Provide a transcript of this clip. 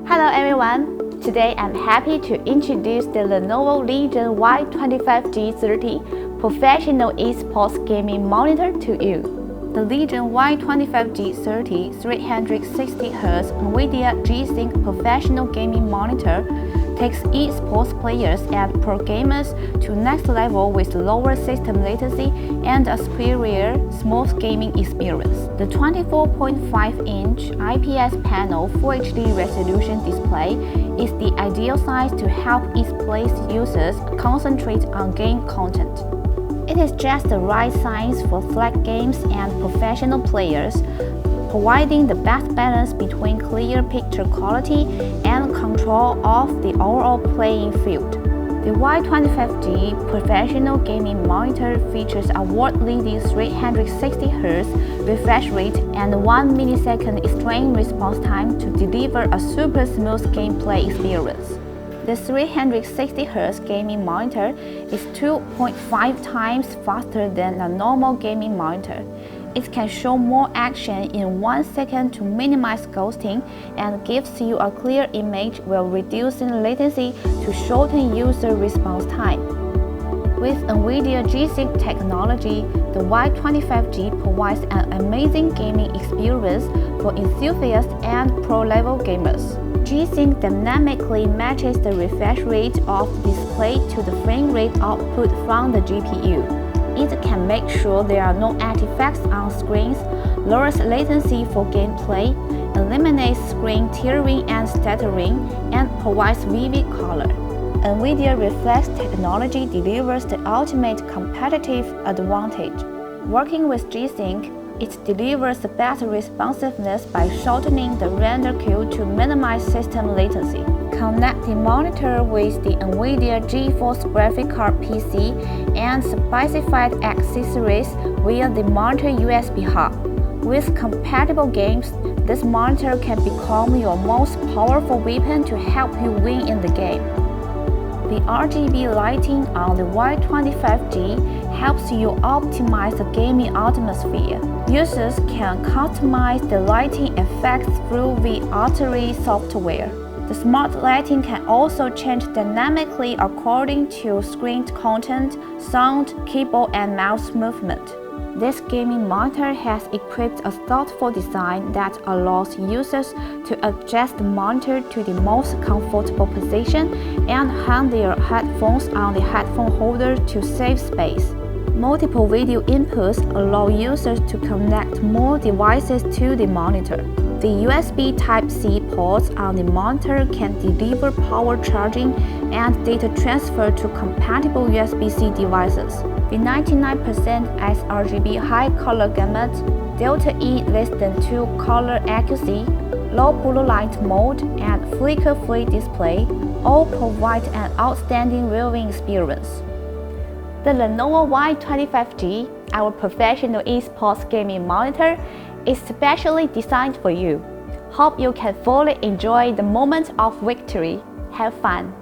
Hello everyone! Today I'm happy to introduce the Lenovo Legion Y25g-30 professional esports gaming monitor to you. The Legion Y25g-30 360Hz NVIDIA G-Sync professional gaming monitor takes esports players and pro gamers to next level with lower system latency and a superior smooth gaming experience. The 24.5-inch IPS panel Full HD resolution display is the ideal size to help esports users concentrate on game content. It is just the right size for flag games and professional players, providing the best balance between clear picture quality and control of the overall playing field. The Y25g professional gaming monitor features a world-leading 360Hz refresh rate and 1 millisecond extreme response time to deliver a super smooth gameplay experience. The 360Hz gaming monitor is 2.5 times faster than a normal gaming monitor. It can show more action in 1 second to minimize ghosting and gives you a clear image while reducing latency to shorten user response time. With NVIDIA G-Sync technology, the Y25g provides an amazing gaming experience for enthusiasts and pro-level gamers. G-Sync dynamically matches the refresh rate of the display to the frame rate output from the GPU. It can make sure there are no artifacts on screens, lowers latency for gameplay, eliminates screen tearing and stuttering, and provides vivid color. NVIDIA Reflex technology delivers the ultimate competitive advantage. Working with G-Sync, it delivers the best responsiveness by shortening the render queue to minimize system latency. Connect the monitor with the NVIDIA GeForce graphic card PC and specified accessories via the monitor USB hub. With compatible games, this monitor can become your most powerful weapon to help you win in the game. The RGB lighting on the Y25g helps you optimize the gaming atmosphere. Users can customize the lighting effects through the Artery software. The smart lighting can also change dynamically according to screen content, sound, keyboard, and mouse movement. This gaming monitor has equipped a thoughtful design that allows users to adjust the monitor to the most comfortable position and hang their headphones on the headphone holder to save space. Multiple video inputs allow users to connect more devices to the monitor. The USB Type-C ports on the monitor can deliver power charging and data transfer to compatible USB-C devices. The 99% sRGB high color gamut, Delta-E less than 2 color accuracy, low blue light mode, and flicker-free display all provide an outstanding viewing experience. The Lenovo Y25g, our professional esports gaming monitor, is specially designed for you. Hope you can fully enjoy the moment of victory. Have fun!